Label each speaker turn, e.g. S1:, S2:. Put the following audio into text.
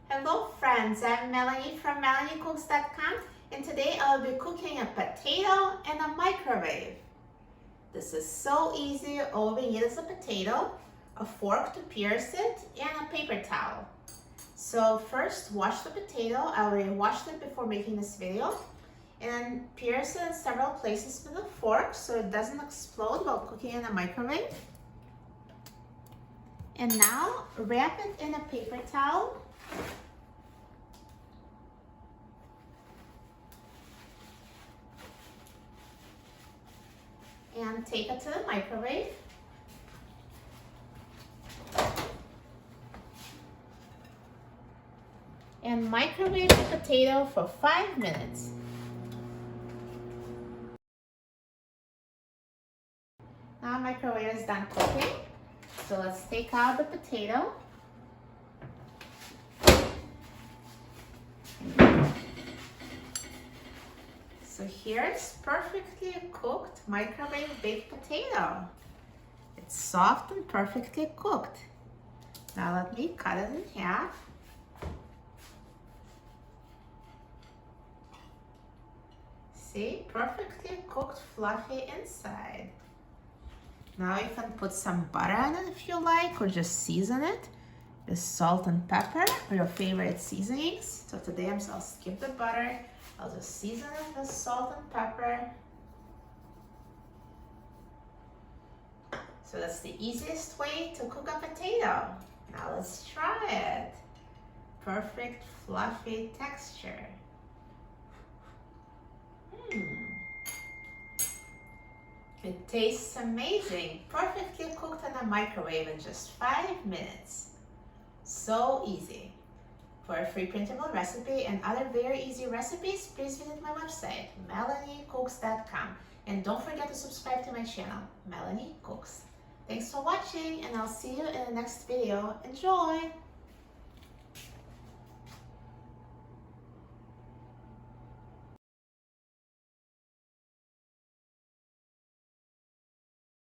S1: Hello friends, I'm Melanie from MelanieCooks.com, and today I'll be cooking a potato in a microwave. This is so easy. All we need is a potato, a fork to pierce it, and a paper towel. So first, wash the potato. I already washed it before making this video. And pierce it in several places with a fork so it doesn't explode while cooking in a microwave. And now, wrap it in a paper towel. And take it to the microwave. And microwave the potato for 5 minutes. Now microwave is done cooking. So let's take out the potato. So here's perfectly cooked microwave baked potato. It's soft and perfectly cooked. Now let me cut it in half. See, perfectly cooked, fluffy inside. Now you can put some butter on it if you like, or just season it with salt and pepper or your favorite seasonings. So today I'll skip the butter. I'll just season it with salt and pepper. So that's the easiest way to cook a potato. Now let's try it. Perfect fluffy texture. It tastes amazing. Perfectly cooked in a microwave in just 5 minutes. So easy. For a free printable recipe and other very easy recipes, please visit my website, MelanieCooks.com. And don't forget to subscribe to my channel, Melanie Cooks. Thanks for watching, and I'll see you in the next video. Enjoy!